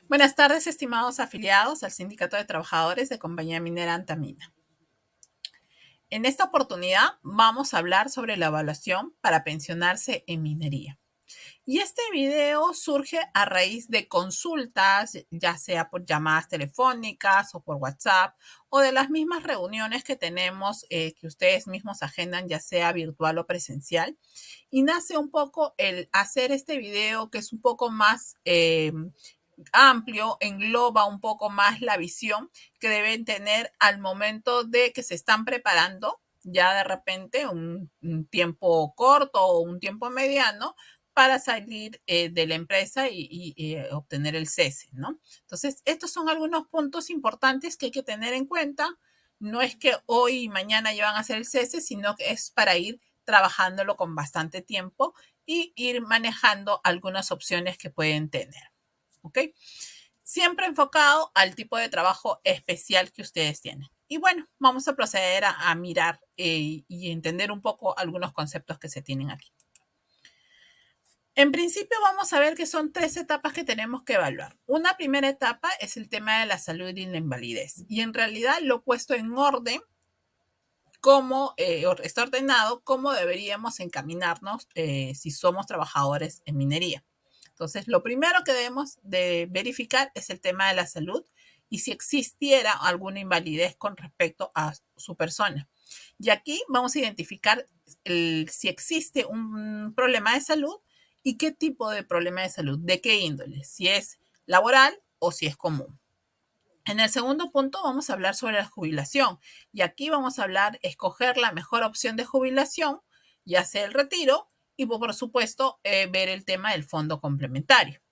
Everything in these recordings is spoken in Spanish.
Buenas tardes, estimados afiliados al Sindicato de Trabajadores de Compañía Minera Antamina. En esta oportunidad vamos a hablar sobre la evaluación para pensionarse en minería. Y este video surge a raíz de consultas, ya sea por llamadas telefónicas o por WhatsApp, o de las mismas reuniones que tenemos, que ustedes mismos agendan, ya sea virtual o presencial. Y nace un poco el hacer este video que es un poco más amplio, engloba un poco más la visión que deben tener al momento de que se están preparando ya de repente un tiempo corto o un tiempo mediano para salir de la empresa y obtener el cese, ¿no? Entonces, estos son algunos puntos importantes que hay que tener en cuenta. No es que hoy y mañana ya van a hacer el cese, sino que es para ir trabajándolo con bastante tiempo y ir manejando algunas opciones que pueden tener. ¿Ok? Siempre enfocado al tipo de trabajo especial que ustedes tienen. Y bueno, vamos a proceder a mirar y entender un poco algunos conceptos que se tienen aquí. En principio vamos a ver que son tres etapas que tenemos que evaluar. Una primera etapa es el tema de la salud y la invalidez. Y en realidad lo he puesto en orden cómo está ordenado, cómo deberíamos encaminarnos si somos trabajadores en minería. Entonces, lo primero que debemos de verificar es el tema de la salud y si existiera alguna invalidez con respecto a su persona. Y aquí vamos a identificar si existe un problema de salud y qué tipo de problema de salud, de qué índole, si es laboral o si es común. En el segundo punto vamos a hablar sobre la jubilación y aquí vamos a hablar, escoger la mejor opción de jubilación, ya sea el retiro y por supuesto ver el tema del fondo complementario.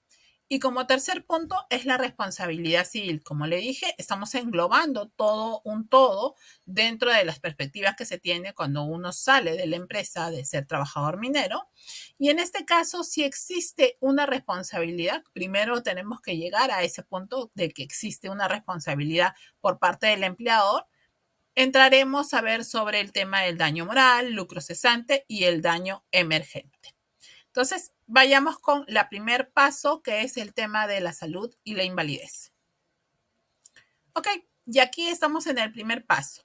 Y como tercer punto es la responsabilidad civil. Como le dije, estamos englobando todo un todo dentro de las perspectivas que se tiene cuando uno sale de la empresa de ser trabajador minero. Y en este caso, si existe una responsabilidad, primero tenemos que llegar a ese punto de que existe una responsabilidad por parte del empleador. Entraremos a ver sobre el tema del daño moral, lucro cesante y el daño emergente. Entonces, vayamos con el primer paso, que es el tema de la salud y la invalidez. Ok, y aquí estamos en el primer paso.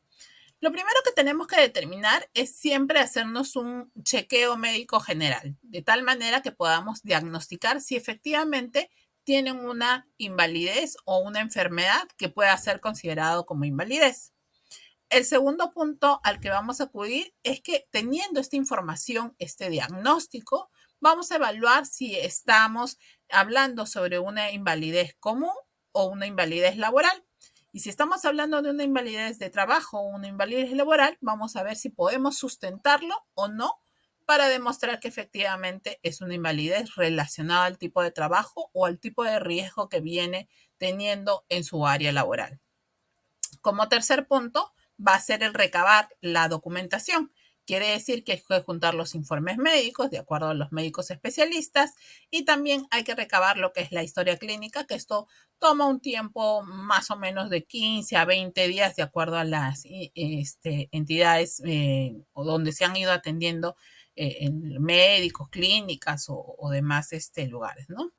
Lo primero que tenemos que determinar es siempre hacernos un chequeo médico general, de tal manera que podamos diagnosticar si efectivamente tienen una invalidez o una enfermedad que pueda ser considerado como invalidez. El segundo punto al que vamos a acudir es que teniendo esta información, este diagnóstico, vamos a evaluar si estamos hablando sobre una invalidez común o una invalidez laboral. Y si estamos hablando de una invalidez de trabajo o una invalidez laboral, vamos a ver si podemos sustentarlo o no para demostrar que efectivamente es una invalidez relacionada al tipo de trabajo o al tipo de riesgo que viene teniendo en su área laboral. Como tercer punto, va a ser el recabar la documentación. Quiere decir que hay que juntar los informes médicos de acuerdo a los médicos especialistas y también hay que recabar lo que es la historia clínica, que esto toma un tiempo más o menos de 15 a 20 días de acuerdo a las entidades o donde se han ido atendiendo en médicos, clínicas o demás lugares, ¿no?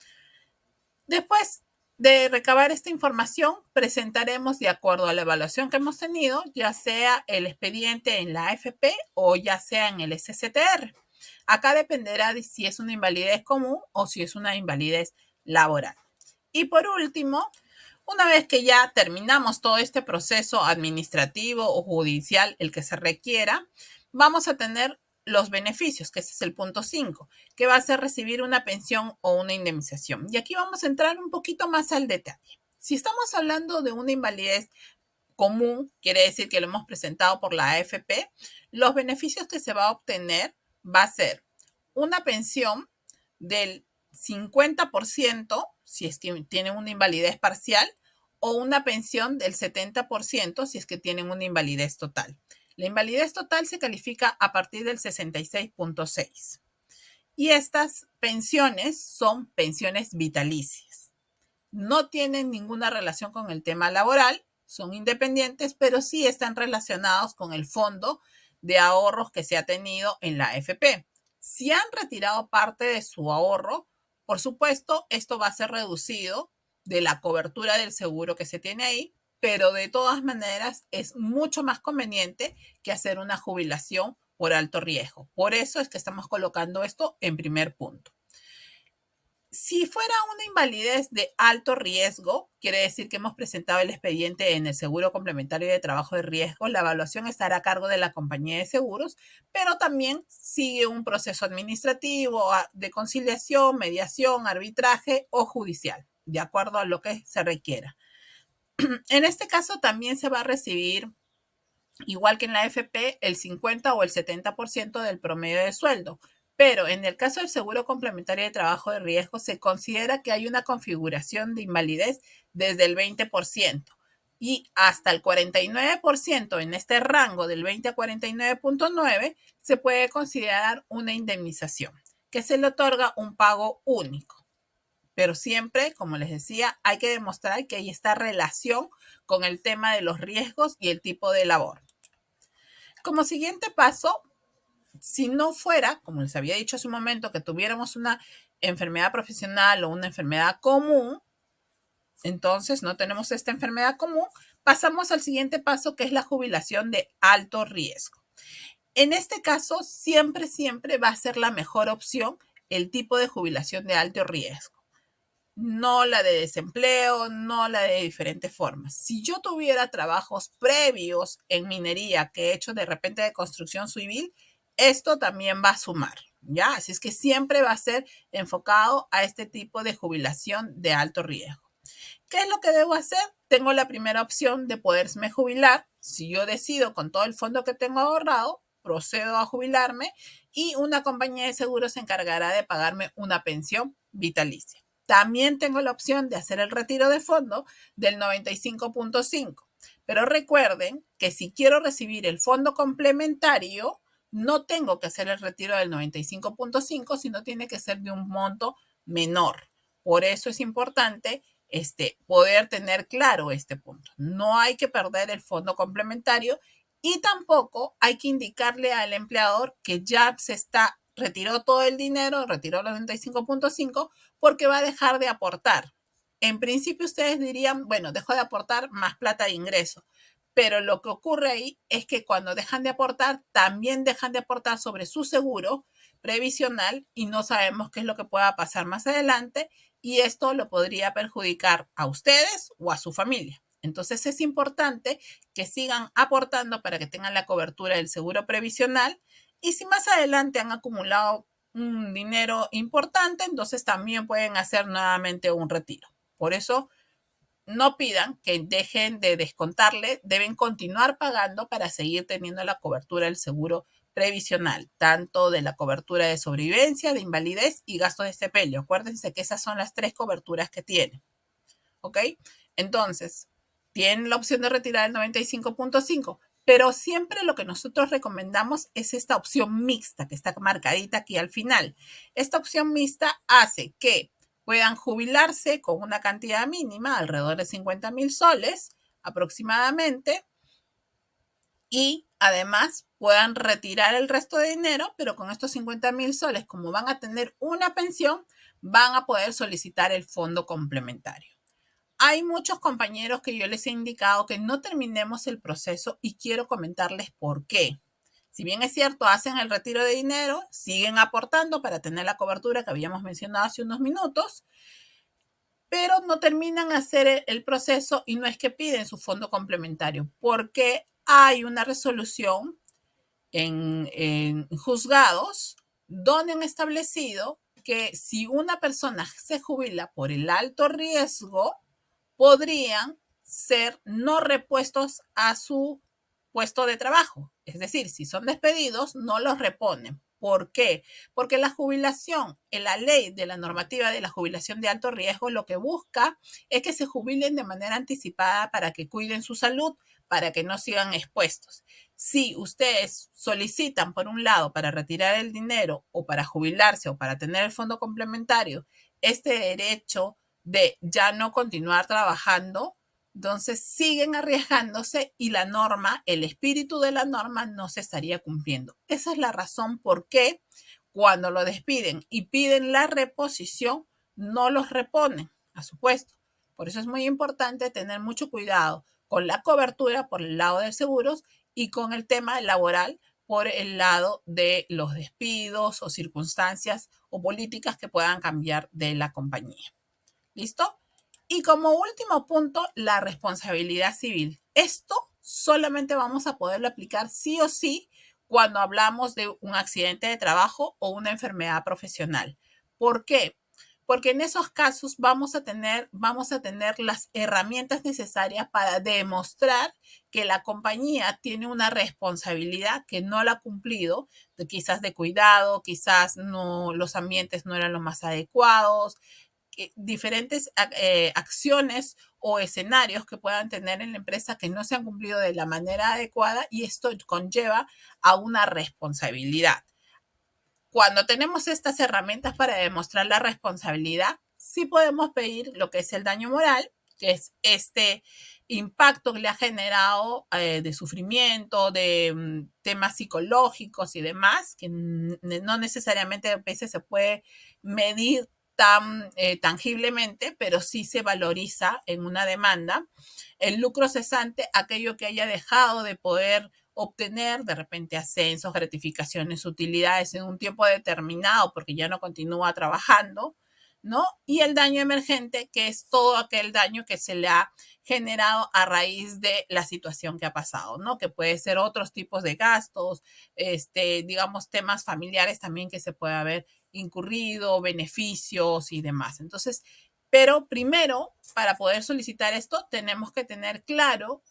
Después de recabar esta información, presentaremos de acuerdo a la evaluación que hemos tenido, ya sea el expediente en la AFP o ya sea en el SCTR. Acá dependerá de si es una invalidez común o si es una invalidez laboral. Y por último, una vez que ya terminamos todo este proceso administrativo o judicial, el que se requiera, vamos a tener los beneficios, que ese es el punto 5, que va a ser recibir una pensión o una indemnización. Y aquí vamos a entrar un poquito más al detalle. Si estamos hablando de una invalidez común, quiere decir que lo hemos presentado por la AFP, los beneficios que se va a obtener va a ser una pensión del 50% si es que tienen una invalidez parcial o una pensión del 70% si es que tienen una invalidez total. La invalidez total se califica a partir del 66.6 y estas pensiones son pensiones vitalicias. No tienen ninguna relación con el tema laboral, son independientes, pero sí están relacionados con el fondo de ahorros que se ha tenido en la AFP. Si han retirado parte de su ahorro, por supuesto, esto va a ser reducido de la cobertura del seguro que se tiene ahí, pero de todas maneras es mucho más conveniente que hacer una jubilación por alto riesgo. Por eso es que estamos colocando esto en primer punto. Si fuera una invalidez de alto riesgo, quiere decir que hemos presentado el expediente en el Seguro Complementario de Trabajo de Riesgo, la evaluación estará a cargo de la compañía de seguros, pero también sigue un proceso administrativo de conciliación, mediación, arbitraje o judicial, de acuerdo a lo que se requiera. En este caso también se va a recibir, igual que en la AFP, el 50 o el 70% del promedio de sueldo. Pero en el caso del seguro complementario de trabajo de riesgo, se considera que hay una configuración de invalidez desde el 20% y hasta el 49% en este rango del 20 a 49.9 se puede considerar una indemnización, que se le otorga un pago único. Pero siempre, como les decía, hay que demostrar que hay esta relación con el tema de los riesgos y el tipo de labor. Como siguiente paso, si no fuera, como les había dicho hace un momento, que tuviéramos una enfermedad profesional o una enfermedad común, entonces no tenemos esta enfermedad común, pasamos al siguiente paso, que es la jubilación de alto riesgo. En este caso, siempre va a ser la mejor opción el tipo de jubilación de alto riesgo. No la de desempleo, no la de diferentes formas. Si yo tuviera trabajos previos en minería que he hecho de repente de construcción civil, esto también va a sumar, ¿ya? Así es que siempre va a ser enfocado a este tipo de jubilación de alto riesgo. ¿Qué es lo que debo hacer? Tengo la primera opción de poderme jubilar. Si yo decido con todo el fondo que tengo ahorrado, procedo a jubilarme y una compañía de seguros se encargará de pagarme una pensión vitalicia. También tengo la opción de hacer el retiro de fondo del 95.5. Pero recuerden que si quiero recibir el fondo complementario, no tengo que hacer el retiro del 95.5, sino tiene que ser de un monto menor. Por eso es importante poder tener claro este punto. No hay que perder el fondo complementario y tampoco hay que indicarle al empleador que ya retiró todo el dinero, retiró los 95.5 porque va a dejar de aportar. En principio ustedes dirían, bueno, dejo de aportar más plata de ingreso. Pero lo que ocurre ahí es que cuando dejan de aportar, también dejan de aportar sobre su seguro previsional y no sabemos qué es lo que pueda pasar más adelante y esto lo podría perjudicar a ustedes o a su familia. Entonces es importante que sigan aportando para que tengan la cobertura del seguro previsional y si más adelante han acumulado un dinero importante, entonces también pueden hacer nuevamente un retiro. Por eso no pidan que dejen de descontarle, deben continuar pagando para seguir teniendo la cobertura del seguro previsional, tanto de la cobertura de sobrevivencia, de invalidez y gasto de sepelio. Acuérdense que esas son las 3 coberturas que tienen. ¿Ok? Entonces, tienen la opción de retirar el 95.5, pero siempre lo que nosotros recomendamos es esta opción mixta que está marcadita aquí al final. Esta opción mixta hace que puedan jubilarse con una cantidad mínima, alrededor de 50,000 soles aproximadamente, y además puedan retirar el resto de dinero, pero con estos 50,000 soles, como van a tener una pensión, van a poder solicitar el fondo complementario. Hay muchos compañeros que yo les he indicado que no terminemos el proceso y quiero comentarles por qué. Si bien es cierto, hacen el retiro de dinero, siguen aportando para tener la cobertura que habíamos mencionado hace unos minutos, pero no terminan hacer el proceso y no es que piden su fondo complementario, porque hay una resolución en juzgados donde han establecido que si una persona se jubila por el alto riesgo, podrían ser no repuestos a su puesto de trabajo. Es decir, si son despedidos, no los reponen. ¿Por qué? Porque la jubilación, en la ley de la normativa de la jubilación de alto riesgo, lo que busca es que se jubilen de manera anticipada para que cuiden su salud, para que no sigan expuestos. Si ustedes solicitan, por un lado, para retirar el dinero o para jubilarse o para tener el fondo complementario, este derecho de ya no continuar trabajando, entonces siguen arriesgándose y la norma, el espíritu de la norma no se estaría cumpliendo. Esa es la razón por qué cuando lo despiden y piden la reposición, no los reponen a su puesto, Por eso es muy importante tener mucho cuidado con la cobertura por el lado de seguros y con el tema laboral por el lado de los despidos o circunstancias o políticas que puedan cambiar de la compañía. ¿Listo? Y como último punto, la responsabilidad civil. Esto solamente vamos a poderlo aplicar sí o sí cuando hablamos de un accidente de trabajo o una enfermedad profesional. ¿Por qué? Porque en esos casos vamos a tener las herramientas necesarias para demostrar que la compañía tiene una responsabilidad que no la ha cumplido, quizás de cuidado, quizás no, los ambientes no eran los más adecuados, diferentes acciones o escenarios que puedan tener en la empresa que no se han cumplido de la manera adecuada y esto conlleva a una responsabilidad. Cuando tenemos estas herramientas para demostrar la responsabilidad, sí podemos pedir lo que es el daño moral, que es este impacto que le ha generado de sufrimiento, de temas psicológicos y demás, que no necesariamente a veces se puede medir tan tangiblemente, pero sí se valoriza en una demanda. El lucro cesante, aquello que haya dejado de poder obtener de repente ascensos, gratificaciones, utilidades en un tiempo determinado porque ya no continúa trabajando, ¿no? Y el daño emergente, que es todo aquel daño que se le ha generado a raíz de la situación que ha pasado, ¿no? Que puede ser otros tipos de gastos, digamos, temas familiares también que se puede haber incurrido, beneficios y demás. Entonces, pero primero, para poder solicitar esto, tenemos que tener claro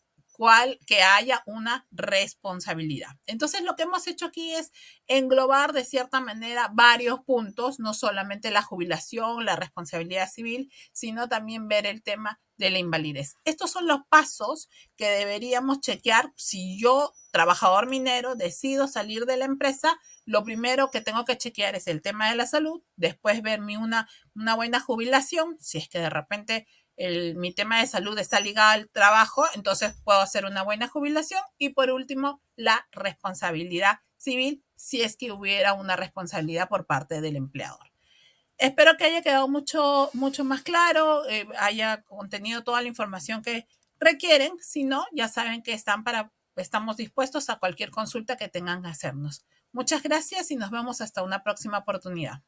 que haya una responsabilidad. Entonces, lo que hemos hecho aquí es englobar de cierta manera varios puntos, no solamente la jubilación, la responsabilidad civil, sino también ver el tema de la invalidez. Estos son los pasos que deberíamos chequear si yo, trabajador minero, decido salir de la empresa. Lo primero que tengo que chequear es el tema de la salud, después verme una buena jubilación, si es que de repente mi tema de salud está ligado al trabajo, entonces puedo hacer una buena jubilación. Y por último, la responsabilidad civil, si es que hubiera una responsabilidad por parte del empleador. Espero que haya quedado mucho más claro, haya contenido toda la información que requieren. Si no, ya saben que estamos dispuestos a cualquier consulta que tengan que hacernos. Muchas gracias y nos vemos hasta una próxima oportunidad.